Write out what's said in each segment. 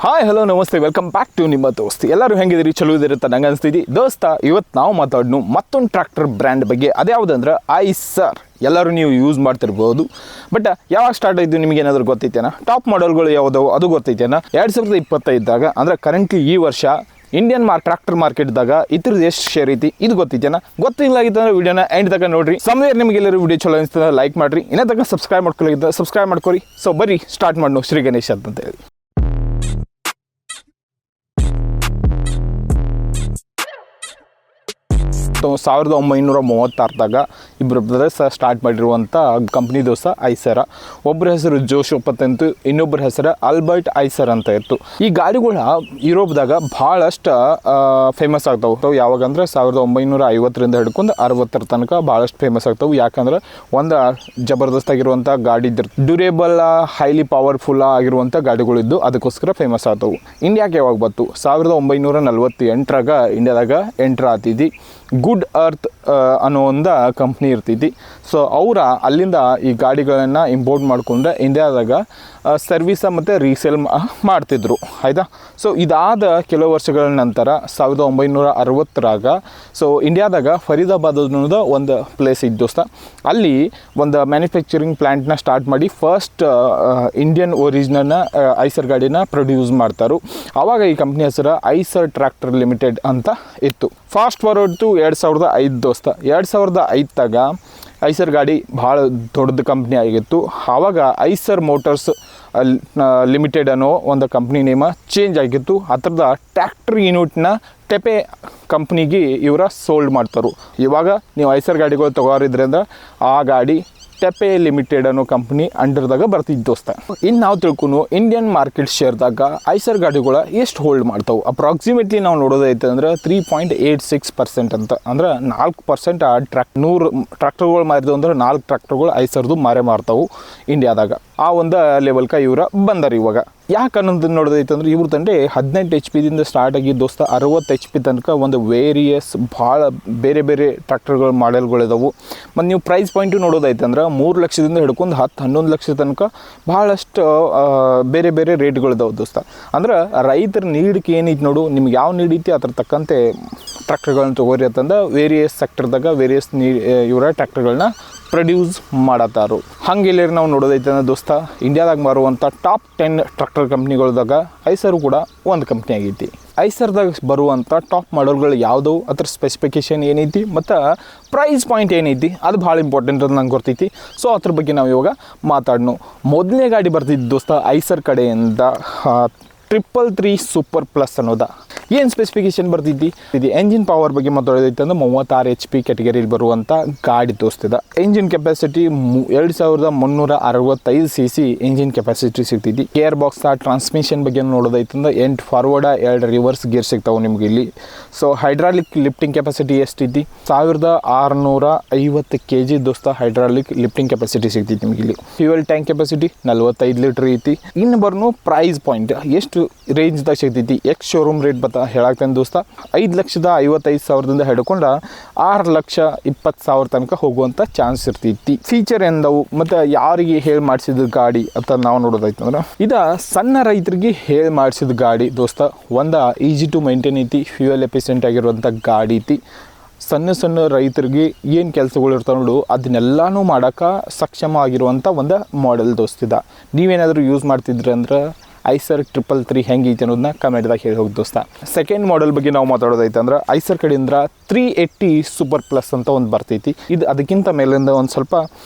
Hi hello ನಮಸ್ತೆ, welcome back to ನಿಮ್ಮ ದೋಸ್ತಿ. ಎಲ್ಲರೂ ಹೆಂಗಿದಿರಿ? ಚಲೋ ಇದಿರುತ್ತೆ ನಂಗೆ ಅನಿಸ್ತಿದ್ದಿ ದೋಸ್ತ. ಇವತ್ತು ನಾವು ಮಾತಾಡೋಣ ಮತ್ತೊಂದು ಟ್ರ್ಯಾಕ್ಟರ್ ಬ್ರ್ಯಾಂಡ್ ಬಗ್ಗೆ. ಅದ್ಯಾವುದಂದ್ರೆ ಐಸರ್. ಎಲ್ಲರೂ ನೀವು ಯೂಸ್ ಮಾಡ್ತಿರ್ಬೋದು, ಬಟ್ ಯಾವಾಗ ಸ್ಟಾರ್ಟ್ ಆಯಿತು ನಿಮಗೆ ಏನಾದರೂ ಗೊತ್ತೈತೇನ? ಟಾಪ್ ಮಾಡೆಲ್ಗಳು ಯಾವುದವು ಅದು ಗೊತ್ತೈತೇನ? 2025ದಾಗ ಅಂದರೆ ಕರೆಂಟ್ಲಿ ಈ ವರ್ಷ ಇಂಡಿಯನ್ ಟ್ರ್ಯಾಕ್ಟರ್ ಮಾರ್ಕೆಟ್ದಾಗ ಇದ್ರದ್ದು ಎಷ್ಟು ಶೇರ್ ಐತಿ ಇದು ಗೊತ್ತೈತೇನ? ಗೊತ್ತಿಲ್ಲ ಆಗಿತ್ತಂದ್ರೆ ವಿಡಿಯೋನ ಎಂಡ್ ತನಕ ನೋಡ್ರಿ. ಸಮಯ ನಿಮಗೆಲ್ಲರೂ ವಿಡಿಯೋ ಚಲೋ ಅನಿಸ್ತದೆ ಲೈಕ್ ಮಾಡಿರಿ. ಇನ್ನೇ ತನಕ ಸಬ್ಸ್ಕ್ರೈಬ್ ಮಾಡ್ಕೊಳ್ಳಿದ್ದ ಸಬ್ಸ್ಕ್ರೈಬ್ ಮಾಡ್ಕೊರಿ. ಸೊ ಬರೀ ಸ್ಟಾರ್ಟ್ ಮಾಡೋಣ ಶ್ರೀ ಗಣೇಶ್ ಅಂತ ಹೇಳಿ. ಸೊ 1936ದಾಗ ಇಬ್ಬರು ಬ್ರದರ್ಸ್ ಸ್ಟಾರ್ಟ್ ಮಾಡಿರುವಂಥ ಕಂಪ್ನಿ ದೋಸ್ತ ಐಸರ. ಒಬ್ಬರ ಹೆಸರು ಜೋಶೋಪತ್ ಅಂತು, ಇನ್ನೊಬ್ಬರ ಹೆಸರು ಆಲ್ಬರ್ಟ್ ಐಸರ್ ಅಂತ ಇತ್ತು. ಈ ಗಾಡಿಗಳ ಯುರೋಪ್ದಾಗ ಭಾಳಷ್ಟು ಫೇಮಸ್ ಆಗ್ತಾವೆ. ಯಾವಾಗಂದ್ರೆ 1950ರಿಂದ ಹಿಡ್ಕೊಂಡು 60 ತನಕ ಭಾಳಷ್ಟು ಫೇಮಸ್ ಆಗ್ತಾವೆ. ಯಾಕಂದ್ರೆ ಒಂದು ಜಬರ್ದಸ್ತ್ ಆಗಿರುವಂಥ ಗಾಡಿ ಇದ್ದಿರ್ತು, ಡ್ಯೂರೇಬಲ್ ಹೈಲಿ ಪವರ್ಫುಲ್ ಆಗಿರುವಂಥ ಗಾಡಿಗಳಿದ್ದು ಅದಕ್ಕೋಸ್ಕರ ಫೇಮಸ್ ಆಗ್ತಾವೆ. ಇಂಡಿಯಾಕ್ಕೆ ಯಾವಾಗ ಬಂತು? 1948ರಾಗ ಇಂಡಿಯಾದಾಗ ಎಂಟ್ರ್ ಆಗ್ತಿದ್ದಿ. ಗುಡ್ ಅರ್ತ್ ಅನ್ನೋ ಒಂದು ಕಂಪ್ನಿ ಇರ್ತೈತಿ. ಸೊ ಅವರ ಅಲ್ಲಿಂದ ಈ ಗಾಡಿಗಳನ್ನು ಇಂಪೋರ್ಟ್ ಮಾಡ್ಕೊಂಡು ಇಂಡಿಯಾದಾಗ ಸರ್ವಿಸ ಮತ್ತು ರೀಸೇಲ್ ಮಾಡ್ತಿದ್ರು, ಆಯಿತಾ. ಸೊ ಇದಾದ ಕೆಲವು ವರ್ಷಗಳ ನಂತರ 1960ರಾಗ ಸೊ ಇಂಡಿಯಾದಾಗ ಫರೀದಾಬಾದ್ ಅನ್ನೋದು ಒಂದು ಪ್ಲೇಸ್ ಇದ್ದು ದೋಸ್ತ. ಅಲ್ಲಿ ಒಂದು ಮ್ಯಾನುಫ್ಯಾಕ್ಚರಿಂಗ್ ಪ್ಲ್ಯಾಂಟ್ನ ಸ್ಟಾರ್ಟ್ ಮಾಡಿ ಫಸ್ಟ್ ಇಂಡಿಯನ್ ಒರಿಜಿನಲ್ನ ಐಸರ್ ಗಾಡಿನ ಪ್ರೊಡ್ಯೂಸ್ ಮಾಡ್ತಾರೆ. ಆವಾಗ ಈ ಕಂಪ್ನಿ ಹೆಸರು ಐಸರ್ ಟ್ರ್ಯಾಕ್ಟರ್ ಲಿಮಿಟೆಡ್ ಅಂತ ಇತ್ತು. ಫಾಸ್ಟ್ ಫಾರ್ವರ್ಡ್ ಟು 2005 ದೋಸ್ತ. 2005ದಾಗ ಐಸರ್ ಗಾಡಿ ಭಾಳ ದೊಡ್ಡದು ಕಂಪ್ನಿ ಆಗಿತ್ತು. ಆವಾಗ ಐಸರ್ ಮೋಟರ್ಸ್ ಲಿಮಿಟೆಡ್ ಅನ್ನೋ ಒಂದು ಕಂಪ್ನಿ ನೇಮ ಚೇಂಜ್ ಆಗಿತ್ತು. ಅದರದ ಟ್ರ್ಯಾಕ್ಟರ್ ಯೂನಿಟ್ನ ಟೆಪೆ ಕಂಪ್ನಿಗೆ ಇವರ ಸೋಲ್ಡ್ ಮಾಡ್ತಾರೆ. ಇವಾಗ ನೀವು ಐಸರ್ ಗಾಡಿಗಳು ತೊಗೊರಿದ್ರೆ ಅಂದ್ರೆ ಆ ಗಾಡಿ ಟೆಪೆ ಲಿಮಿಟೆಡ್ ಅನ್ನೋ ಕಂಪ್ನಿ ಅಂಡರ್ದಾಗ ಬರ್ತಿದ್ದು ದೋಸ್ತ. ಇನ್ನು ನಾವು ತಿಳ್ಕೊಂಡು ಇಂಡಿಯನ್ ಮಾರ್ಕೆಟ್ ಶೇರ್ದಾಗ ಐಸರ್ ಗಾಡಿಗಳ ಎಷ್ಟು ಹೋಲ್ಡ್ ಮಾಡ್ತಾವೆ? ಅಪ್ರಾಕ್ಸಿಮೇಟ್ಲಿ ನಾವು ನೋಡೋದೈತೆ ಅಂದ್ರೆ 3.86% ಅಂತ. ಅಂದ್ರೆ 4% ಆ 100 ಟ್ರ್ಯಾಕ್ಟರ್ಗಳು ಮಾರಿದವು ಅಂದ್ರೆ 4 ಟ್ರ್ಯಾಕ್ಟರ್ಗಳು ಐಸರ್ದು ಮಾರ್ತಾವೆ ಇಂಡಿಯಾದಾಗ. ಆ ಒಂದು ಲೆವೆಲ್ಕ ಇವ್ರ ಬಂದಾರ ಇವಾಗ. ಯಾಕೆ ಅನ್ನೋದು ನೋಡೋದೈತೆ ಅಂದ್ರೆ ಇವ್ರ ತಂಡೆ 18 HP ದಿಂದ ಸ್ಟಾರ್ಟ್ ಆಗಿ ದೋಸ್ತ 60 HP ತನಕ ಒಂದು ವೇರಿಯಸ್ ಭಾಳ ಬೇರೆ ಬೇರೆ ಟ್ರ್ಯಾಕ್ಟರ್ಗಳ ಮಾಡೆಲ್ಗಳಿದಾವೆ. ಮತ್ತು ನೀವು ಪ್ರೈಸ್ ಪಾಯಿಂಟು ನೋಡೋದೈತೆ ಅಂದ್ರೆ 3 ಲಕ್ಷದಿಂದ ಹಿಡ್ಕೊಂಡು 10-11 ಲಕ್ಷ ತನಕ ಭಾಳಷ್ಟು ಬೇರೆ ಬೇರೆ ರೇಟ್ಗಳಿದಾವೆ ದೋಸ್ತ. ಅಂದ್ರೆ ರೈತರ ನೀಡಕ್ಕೆ ಏನೈತಿ ನೋಡು, ನಿಮ್ಗೆ ಯಾವ ನೀಡೈತಿ ಅದ್ರ ತಕ್ಕಂತೆ ಟ್ರ್ಯಾಕ್ಟರ್ಗಳನ್ನ ತೊಗೋರಿ ಅಂತಂದು ವೇರಿಯಸ್ ಸೆಕ್ಟರ್ದಾಗ ವೇರಿಯಸ್ ಇವರ ಟ್ರ್ಯಾಕ್ಟರ್ಗಳನ್ನ ಪ್ರೊಡ್ಯೂಸ್ ಮಾಡತ್ತಾರು. ಹಂಗೆಲ್ಲೇ ನಾವು ನೋಡೋದೈತೆ ಅಂದ್ರೆ ದೋಸ್ತ ಇಂಡಿಯಾದಾಗ ಮಾರುವಂಥ ಟಾಪ್ 10 ಟ್ರ್ಯಾಕ್ಟರ್ ಕಂಪ್ನಿಗಳ್ದಾಗ ಐಸರು ಕೂಡ ಒಂದು ಕಂಪ್ನಿ ಆಗೈತಿ. ಐಸರ್ದಾಗ ಬರುವಂಥ ಟಾಪ್ ಮಾಡೆಲ್ಗಳು ಯಾವುದವು, ಅದ್ರ ಸ್ಪೆಸಿಫಿಕೇಷನ್ ಏನೈತಿ ಮತ್ತು ಪ್ರೈಸ್ ಪಾಯಿಂಟ್ ಏನೈತಿ ಅದು ಭಾಳ ಇಂಪಾರ್ಟೆಂಟ್ ಅಂತ ನಂಗೆ ಗೊತ್ತೈತಿ. ಸೊ ಅದ್ರ ಬಗ್ಗೆ ನಾವು ಇವಾಗ ಮಾತಾಡೋಣ. ಮೊದಲನೇ ಗಾಡಿ ಬರ್ತಿದ್ದು ದೋಸ್ತ ಐಸರ್ ಕಡೆಯಿಂದ 333 ಸೂಪರ್ ಪ್ಲಸ್ ಅನ್ನೋದ. ಏನು ಸ್ಪೆಸಿಫಿಕೇಷನ್ ಬರ್ತಿದ್ದಿ? ಇದು ಎಂಜಿನ್ ಪವರ್ ಬಗ್ಗೆ ಮಾತಾಡೋದೈತೆ ಅಂದ್ರೆ 36 HP ಕ್ಯಾಟಗರಿಲಿ ಬರುವಂಥ ಗಾಡಿ ತೋರಿಸ್ತಿದೆ. Engine capacity 2365 cc engine capacity ಸಿಗ್ತೈತಿ. ಗೇರ್ ಬಾಕ್ಸ್ ಟ್ರಾನ್ಸ್ಮಿಷನ್ ಬಗ್ಗೆ ನೋಡೋದೈತೆ ಅಂದ್ರೆ 8 ಫಾರ್ವರ್ಡ್ 2 ರಿವರ್ಸ್ ಗೇರ್ ಸಿಗ್ತಾವೆ ನಿಮ್ಗೆ ಇಲ್ಲಿ. ಸೊ ಹೈಡ್ರಾಲಿಕ್ ಲಿಫ್ಟಿಂಗ್ ಕೆಪಾಸಿಟಿ ಎಷ್ಟೈತಿ? 1650 kg ದೋಸ್ತ ಹೈಡ್ರಾಲಿಕ್ ಲಿಫ್ಟಿಂಗ್ ಕೆಪಾಸಿಟಿ ಸಿಗ್ತೈತಿ ನಿಮ್ಗೆ ಇಲ್ಲಿ. ಫ್ಯೂಯಲ್ ಟ್ಯಾಂಕ್ ಕೆಪಾಸಿಟಿ 45 ಲೀಟರ್ ಐತಿ. ಇನ್ನು ಬರ್ನು ಪ್ರೈಸ್ ಪಾಯಿಂಟ್ ಎಷ್ಟು ರೇಂಜ್ದಾಗ ಸಿಗ್ತೈತಿ? ಎಕ್ಸ್ ಶೋರೂಮ್ ರೇಟ್ ಹೇಳಾಕ್ತೇನೆ ದೋಸ್ತ. 5,55,000ದಿಂದ ಹಿಡ್ಕೊಂಡು 6,20,000 ತನಕ ಹೋಗುವಂಥ ಚಾನ್ಸ್ ಇರ್ತೈತಿ. ಫೀಚರ್ ಎಂದವು ಮತ್ತು ಯಾರಿಗೆ ಹೇಳಿ ಮಾಡಿಸಿದ ಗಾಡಿ ಅಂತ ನಾವು ನೋಡೋದೈತಂದ್ರೆ ಇದು ಸಣ್ಣ ರೈತರಿಗೆ ಹೇಳಿ ಮಾಡಿಸಿದ ಗಾಡಿ ದೋಸ್ತ. ಒಂದು ಈಸಿ ಟು ಮೈಂಟೈನ್ ಐತಿ, ಫ್ಯೂಯಲ್ ಎಫಿಷಿಯೆಂಟ್ ಆಗಿರುವಂಥ ಗಾಡಿ ಐತಿ. ಸಣ್ಣ ರೈತರಿಗೆ ಏನು ಕೆಲಸಗಳು ಇರ್ತಾವೆ ನೋಡು ಅದನ್ನೆಲ್ಲನೂ ಮಾಡೋಕೆ ಸಕ್ಷಮ ಆಗಿರುವಂಥ ಒಂದು ಮಾಡೆಲ್ ದೋಸ್ತಿದ. ನೀವೇನಾದರೂ ಯೂಸ್ ಮಾಡ್ತಿದ್ರಿ ಅಂದ್ರೆ ಐಸರ್ 333 ಹೆಂಗೈತೆ ಅನ್ನೋದನ್ನ ಕಮೆಂಟ್ದಾಗ ಹೇಳಿ ಹೋಗಿ ದೋಸ್ತ. ಸೆಕೆಂಡ್ ಮಾಡೆಲ್ ಬಗ್ಗೆ ನಾವು ಮಾತಾಡೋದೈತೆ ಅಂದ್ರೆ ಐಸರ್ ಕಡೆಯಿಂದ 380 ಸೂಪರ್ ಪ್ಲಸ್ ಅಂತ ಒಂದು ಬರ್ತೈತಿ. ಇದು ಅದಕ್ಕಿಂತ ಮೇಲಿಂದ ಒಂದು ಸ್ವಲ್ಪ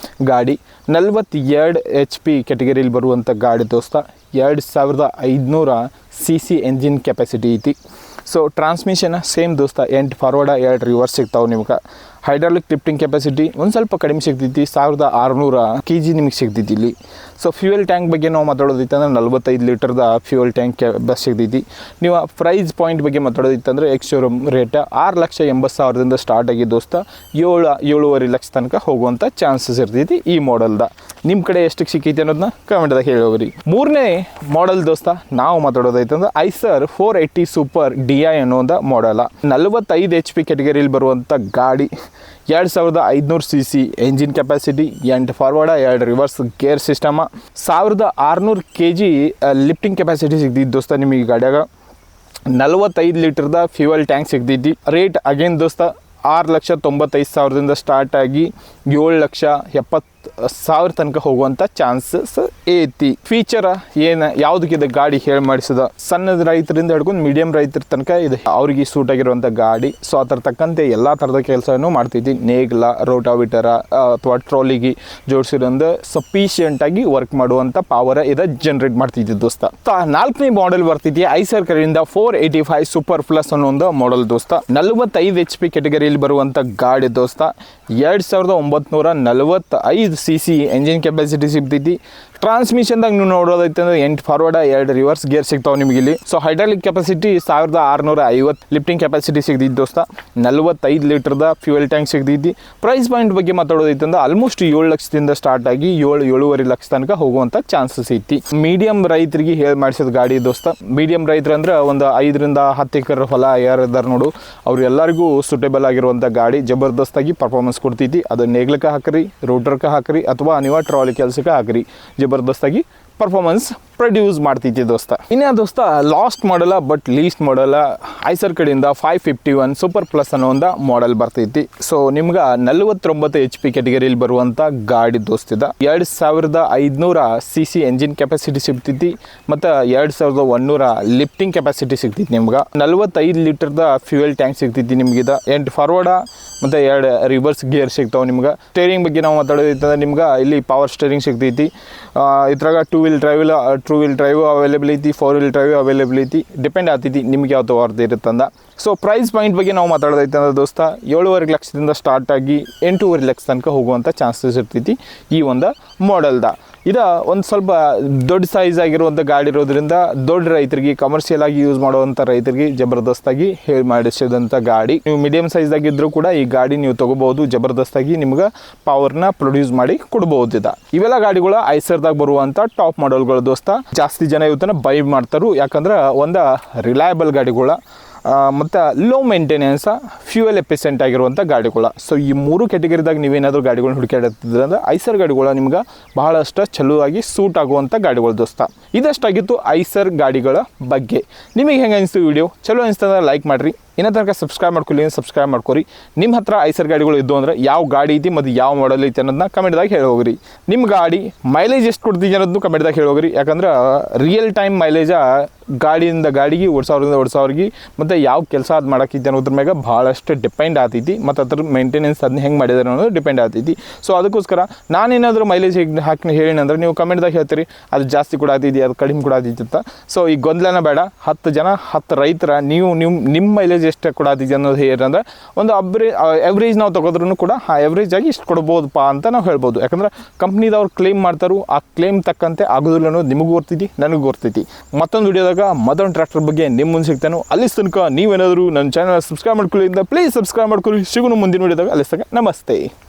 ಗಾಡಿ 42 HP ಕ್ಯಾಟಗರಿಲಿ ಬರುವಂಥ ಗಾಡಿ ದೋಸ್ತ. 2500 cc ಎಂಜಿನ್ ಕೆಪಾಸಿಟಿ ಐತಿ. ಸೊ ಟ್ರಾನ್ಸ್ಮಿಷನ್ ಸೇಮ್ ದೋಸ್ತ 8 ಫಾರ್ವರ್ಡ್ 2 ರಿವರ್ಸ್ ಸಿಗ್ತಾವೆ ನಿಮ್ಗೆ. ಹೈಡ್ರಾಲಿಕ್ ಲಿಫ್ಟಿಂಗ್ ಕೆಪಾಸಿಟಿ ಒಂದು ಸ್ವಲ್ಪ ಕಡಿಮೆ ಸಿಗ್ತೈತಿ, 1600 kg ನಿಮಗೆ ಸಿಗ್ತೈತಿ ಇಲ್ಲಿ. ಸೊ ಫ್ಯೂಯಲ್ ಟ್ಯಾಂಕ್ ಬಗ್ಗೆ ನಾವು ಮಾತಾಡೋದೈತೆ ಅಂದ್ರೆ 45 ಲೀಟರ್ದ ಫ್ಯೂಯಲ್ ಟ್ಯಾಂಕ್ ಬಸ್ ಸಿಗ್ತೈತಿ. ನೀವು ಪ್ರೈಸ್ ಪಾಯಿಂಟ್ ಬಗ್ಗೆ ಮಾತಾಡೋದೈತೆ ಅಂದರೆ ಎಕ್ಸ್ ಶೋರೂಮ್ ರೇಟ್ 6,80,000ದಿಂದ ಸ್ಟಾರ್ಟ್ ಆಗಿ ದೋಸ್ತ 7-7.5 ಲಕ್ಷ ತನಕ ಹೋಗುವಂಥ ಚಾನ್ಸಸ್ ಇರ್ತೈತಿ ಈ ಮಾಡೆಲ್ದ. ನಿಮ್ಮ ಕಡೆ ಎಷ್ಟಕ್ಕೆ ಸಿಕ್ಕೈತಿ ಅನ್ನೋದನ್ನ ಕಮೆಂಟ್ದಾಗ ಹೇಳೋಗ್ರಿ. ಮೂರನೇ ಮಾಡೆಲ್ ದೋಸ್ತ ನಾವು ಮಾತಾಡೋದೈತೆ ಅಂದ್ರೆ ಐಸರ್ 480 ಸೂಪರ್ DI ಅನ್ನೋ ಒಂದು ಮಾಡೆಲ. 45 HP ಕ್ಯಾಟಗರಿಲಿ ಬರುವಂಥ ಗಾಡಿ. 2500 cc engine capacity, 8 forward 2 reverse gear system, 1600 kg lifting capacity ಸಿಗ್ತಿದ್ದು ದೋಸ್ತ ನಿಮಗೆ ಈ ಗಾಡಿಯಾಗ. 45 ಲೀಟರ್ದ ಫ್ಯೂಯಲ್ ಟ್ಯಾಂಕ್ ಸಿಗ್ತೈತಿ. ರೇಟ್ ಅಗೇನ್ ದೋಸ್ತ 6,95,000ದಿಂದ ಸ್ಟಾರ್ಟ್ ಆಗಿ 7,70,000 ತನಕ ಹೋಗುವಂಥ ಚಾನ್ಸಸ್ ಐತಿ. ಫೀಚರ್ ಏನು ಯಾವುದಕ್ಕಿದೆ ಗಾಡಿ ಹೇಳಿ ಮಾಡಿಸಿದ ಸಣ್ಣ ರೈತರಿಂದ ಹಿಡ್ಕೊಂಡು ಮೀಡಿಯಂ ರೈತರ ತನಕ ಇದೆ ಅವ್ರಿಗೆ ಸೂಟ್ ಆಗಿರುವಂಥ ಗಾಡಿ. ಸೊ ಅದರ ತಕ್ಕಂತೆ ಎಲ್ಲ ಥರದ ಕೆಲಸನೂ ಮಾಡ್ತೈತಿ. ನೇಗ್ಲ, ರೋಟಾವಿಟರ ಅಥವಾ ಟ್ರಾಲಿಗೆ ಜೋಡಿಸಿರೋಂದು ಸಫಿಷಿಯೆಂಟಾಗಿ ವರ್ಕ್ ಮಾಡುವಂಥ ಪವರ್ ಇದು ಜನರೇಟ್ ಮಾಡ್ತೈತಿ ದೋಸ್ತ. 4ನೇ ಮಾಡೆಲ್ ಬರ್ತೈತಿ ಐಸರ್ ಕಡೆಯಿಂದ 485 ಸೂಪರ್ ಪ್ಲಸ್ ಅನ್ನೋ ಒಂದು ಮಾಡೆಲ್ ದೋಸ್ತ. 45 HP ಕೆಟಗರಿಯಲ್ಲಿ ಬರುವಂಥ ಗಾಡಿ ದೋಸ್ತ. 2945 cc ಎಂಜಿನ್ ಕೆಪಾಸಿಟಿ ಸಿಗ್ತೈತಿ. ಟ್ರಾನ್ಸ್ಮಿಷನ್ದಾಗ ನೀವು ನೋಡೋದೈತೆ ಅಂದ್ರೆ 8 ಫಾರ್ವರ್ಡ 2 ರಿವರ್ಸ್ ಗೇರ್ ಸಿಗ್ತಾವೆ ನಿಮಗೆ ಇಲ್ಲಿ. So hydraulic capacity 1650, lifting capacity ಸಿಗ್ತೈತಿ ದೋಸ್ತ. 45 ಲೀಟರ್ದ ಫ್ಯೂಯಲ್ ಟ್ಯಾಂಕ್ ಸಿಗ್ತೈತಿ. ಪ್ರೈಸ್ ಪಾಯಿಂಟ್ ಬಗ್ಗೆ ಮಾತಾಡೋದೈತೆ ಅಂದ್ರೆ ಆಲ್ಮೋಸ್ಟ್ 7 ಲಕ್ಷದಿಂದ ಸ್ಟಾರ್ಟ್ ಆಗಿ 7-7.5 ಲಕ್ಷ ತನಕ ಹೋಗುವಂಥ ಚಾನ್ಸಸ್ ಐತಿ. ಮೀಡಿಯಂ ರೈತರಿಗೆ ಹೇಳಿ ಮಾಡಿಸಿದ ಗಾಡಿ ದೋಸ್ತ. ಮೀಡಿಯಂ ರೈತರು ಅಂದ್ರೆ ಒಂದು 5ರಿಂದ 10 ಎಕರೆ ಹೊಲ ಯಾರಿದಾರ ನೋಡು ಅವ್ರು ಎಲ್ಲರಿಗೂ ಸೂಟೇಬಲ್ ಆಗಿರುವಂಥ ಗಾಡಿ. ಜಬರ್ದಸ್ತಾಗಿ ಪರ್ಫಾರ್ಮೆನ್ಸ್ ಕೊಡ್ತೈತಿ. ಅದು ನೇಗ್ಲಕ್ಕೆ ಹಾಕ್ರಿ, ರೋಟರ್ಗೆ ಹಾಕ್ರಿ ಅಥವಾ ನೀವು ಟ್ರಾಲಿ ಕೆಲಸಕ್ಕೆ ಹಾಕ್ರಿ, ಜಬರ್ದಸ್ತಾಗಿ ಪರ್ಫಾರ್ಮೆನ್ಸ್ ಪ್ರೊಡ್ಯೂಸ್ ಮಾಡ್ತೈತಿ ದೋಸ್ತ. ಇನ್ನೇ ದೋಸ್ತ ಲಾಸ್ಟ್ ಮಾಡಲ ಬಟ್ ಲೀಸ್ಟ್ ಮಾಡಲ ಐಸರ್ ಕಡೆಯಿಂದ 551 ಸೂಪರ್ ಪ್ಲಸ್ ಅನ್ನೋ ಒಂದು ಮಾಡೆಲ್ ಬರ್ತೈತಿ. ಸೊ ನಿಮ್ಗೆ 49 HP ಕೆಟಗರಿಯಲ್ಲಿ ಬರುವಂಥ ಗಾಡಿ ದೋಸ್ತಿದ. 2500 cc ಎಂಜಿನ್ ಕೆಪಾಸಿಟಿ ಸಿಗ್ತೈತಿ ಮತ್ತು 2100 ಲಿಫ್ಟಿಂಗ್ ಕೆಪಾಸಿಟಿ ಸಿಗ್ತೈತಿ. ನಿಮ್ಗೆ 45 ಲೀಟರ್ದ ಫ್ಯೂಯಲ್ ಟ್ಯಾಂಕ್ ಸಿಗ್ತೈತಿ. ನಿಮ್ಗಿದ 8 ಫಾರ್ವರ್ಡ ಮತ್ತು 2 ರಿವರ್ಸ್ ಗೇರ್ ಸಿಗ್ತಾವೆ. ನಿಮ್ಗೆ ಸ್ಟೇರಿಂಗ್ ಬಗ್ಗೆ ನಾವು ಮಾತಾಡೋದೈತಂದ್ರೆ ನಿಮ್ಗೆ ಇಲ್ಲಿ ಪವರ್ ಸ್ಟೇರಿಂಗ್ ಸಿಗ್ತೈತಿ. ಇದ್ರಾಗ 2 ವೀಲ್ ಡ್ರೈವ್ ಅವೈಲೇಬಲ್ ಐತಿ, 4 ವೀಲ್ ಡ್ರೈವ್ ಅವೈಲೇಬಲ್ ಐತಿ. ಡಿಪೆಂಡ್ ಆಗ್ತೈತಿ ನಿಮ್ಗೆ ಯಾವ ತಗೋರ್ದು ಇರುತ್ತಂದ. ಸೊ ಪ್ರೈಸ್ ಪಾಯಿಂಟ್ ಬಗ್ಗೆ ನಾವು ಮಾತಾಡೋದೈತೆ ಅಂದ್ರೆ ದೋಸ್ತ 7.5 ಲಕ್ಷದಿಂದ ಸ್ಟಾರ್ಟ್ ಆಗಿ 8.5 ಲಕ್ಷ ತನಕ ಹೋಗುವಂಥ ಚಾನ್ಸಸ್ ಇರ್ತೈತಿ ಈ ಒಂದು ಮಾಡೆಲ್ದ. ಇದು ಒಂದು ಸ್ವಲ್ಪ ದೊಡ್ಡ ಸೈಜ್ ಆಗಿರುವಂಥ ಗಾಡಿ ಇರೋದ್ರಿಂದ ದೊಡ್ಡ ರೈತರಿಗೆ, ಕಮರ್ಷಿಯಲ್ ಆಗಿ ಯೂಸ್ ಮಾಡುವಂಥ ರೈತರಿಗೆ ಜಬರ್ದಸ್ತಾಗಿ ಹೇಳಿ ಮಾಡಿಸಿದಂಥ ಗಾಡಿ. ನೀವು ಮೀಡಿಯಂ ಸೈಜ್ದಾಗಿದ್ದರೂ ಕೂಡ ಈ ಗಾಡಿ ನೀವು ತೊಗೋಬೋದು. ಜಬರ್ದಸ್ತಾಗಿ ನಿಮ್ಗೆ ಪವರ್ನ ಪ್ರೊಡ್ಯೂಸ್ ಮಾಡಿ ಕೊಡ್ಬೋದು. ಇವೆಲ್ಲ ಗಾಡಿಗಳು ಐಸರ್ದಾಗ ಬರುವಂಥ ಟಾಪ್ ಮಾಡೆಲ್ಗಳು ದೋಸ್ತ. ಜಾಸ್ತಿ ಜನ ಇವತ್ತನ್ನ ಬೈ ಮಾಡ್ತಾರೆ, ಯಾಕಂದ್ರೆ ಒಂದು ರಿಲಯಬಲ್ ಗಾಡಿಗಳ ಮತ್ತು ಲೋ ಮೇಂಟೆನೆನ್ಸ್, ಫ್ಯೂಯಲ್ ಎಫಿಷಿಯೆಂಟ್ ಆಗಿರುವಂಥ ಗಾಡಿಗಳು. ಸೊ ಈ 3 ಕ್ಯಾಟಗರಿದಾಗ ನೀವೇನಾದರೂ ಗಾಡಿಗಳನ್ನ ಹುಡುಕಾಡುತ್ತಿದ್ರೆ ಅಂದ್ರೆ ಐಸರ್ ಗಾಡಿಗಳು ನಿಮ್ಗೆ ಬಹಳಷ್ಟು ಚಲೋ ಆಗಿ ಸೂಟ್ ಆಗುವಂಥ ಗಾಡಿಗಳು ದೋಸ್ತ. ಇದಷ್ಟಾಗಿತ್ತು ಐಸರ್ ಗಾಡಿಗಳ ಬಗ್ಗೆ. ನಿಮಗೆ ಹೆಂಗೆ ಅನಿಸ್ತು ವಿಡಿಯೋ? ಚಲೋ ಅನಿಸ್ತಂದ್ರೆ ಲೈಕ್ ಮಾಡಿರಿ. ಇನ್ನೂ ತನಕ ಸಬ್ಸ್ಕ್ರೈಬ್ ಮಾಡ್ಕೊರಿ. ನಿಮ್ಮ ಹತ್ರ ಐಸರ್ ಗಾಡಿಗಳು ಇದ್ದು ಅಂದ್ರೆ ಯಾವ ಗಾಡಿ ಐತಿ ಮತ್ತು ಯಾವ ಮಾಡೆಲ್ ಐತಿ ಅನ್ನೋದನ್ನ ಕಮೆಂಟ್ದಾಗ ಹೇಳಿ ಹೋಗ್ರಿ. ನಿಮ್ಮ ಗಾಡಿ ಮೈಲೇಜ್ ಎಷ್ಟು ಕೊಡ್ತೀವಿ ಅನ್ನೋದನ್ನು ಕಮೆಂಟ್ದಾಗ ಹೇಳಿ ಹೋಗ್ರಿ. ಯಾಕಂದ್ರೆ ರಿಯಲ್ ಟೈಮ್ ಮೈಲೇಜ ಗಾಡಿಯಿಂದ ಗಾಡಿಗೆ ಓಡಿಸೋರಿಗೆ ಮತ್ತು ಯಾವ ಕೆಲಸ ಅದು ಮಾಡೋಕ್ಕಿತ್ತು ಅನ್ನೋದ್ರ ಮ್ಯಾಗ ಭಾಳಷ್ಟು ಡಿಪೆಂಡ್ ಆಗ್ತೈತಿ. ಮತ್ತು ಅದ್ರ ಮೇಂಟೆನೆನ್ಸ್ ಅದನ್ನ ಹೆಂಗೆ ಮಾಡಿದಾರೆ ಅನ್ನೋದು ಡಿಪೆಂಡ್ ಆಗ್ತೈತಿ. ಸೊ ಅದಕ್ಕೋಸ್ಕರ ನಾನೇನಾದರೂ ಮೈಲೇಜ್ ಹೇಗೆ ಹೇಳಿನಂದ್ರೆ ನೀವು ಕಮೆಂಟ್ದಾಗ ಹೇಳ್ತೀರಿ ಅದು ಜಾಸ್ತಿ ಕೂಡ ಆಗ್ತೈತಿ, ಅದು ಕಡಿಮೆ ಕೂಡ ಆಗ್ತೈತಿ ಅಂತ. ಸೊ ಈ ಗೊಂದಲನ ಬೇಡ. 10 ರೈತರ ನಿಮ್ಮ ಮೈಲೇಜ್ ಎಷ್ಟು ಕೊಡಾತಿದ್ದೆ ಅನ್ನೋದು ಏನಂದ್ರೆ ಒಂದು ಎವ್ರೇಜ್ ನಾವು ತಗೋದ್ರೂ ಕೂಡ ಎವ್ರೇಜ್ ಆಗಿ ಇಷ್ಟು ಕೊಡ್ಬೋದಪ್ಪ ಅಂತ ನಾವು ಹೇಳ್ಬೋದು. ಯಾಕಂದ್ರೆ ಕಂಪ್ನಿದವ್ರು ಕ್ಲೇಮ್ ಮಾಡ್ತಾರೋ ಆ ಕ್ಲೇಮ್ ತಕ್ಕಂತೆ ಆಗೋದಿಲ್ಲ ಅನ್ನೋದು ನಿಮಗೂ ಗೊತ್ತೈತಿ, ನನಗೂ ಗೊತ್ತೈತಿ. ಮತ್ತೊಂದು ವಿಡಿಯೋದಾಗ ಮತ್ತೊಂದು ಟ್ರ್ಯಾಕ್ಟರ್ ಬಗ್ಗೆ ನಿಮ್ಮ ಮುಂದೆ ಸಿಗ್ತಾನೋ. ಅಲ್ಲಿ ತನಕ ನೀವೇನಾದರೂ ನನ್ನ ಚಾನಲ್ ಸಬ್ಸ್ಕ್ರೈಬ್ ಮಾಡ್ಕೊಳ್ಳಿ. ಪ್ಲೀಸ್ ಸಬ್ಸ್ಕ್ರೈಬ್ ಮಾಡ್ಕೊಳ್ಳಿ. ಸಿಗೋಣ ಮುಂದಿನ ವಿಡಿಯೋದಾಗ. ಅಲ್ಲಿ ತನಕ ನಮಸ್ತೆ.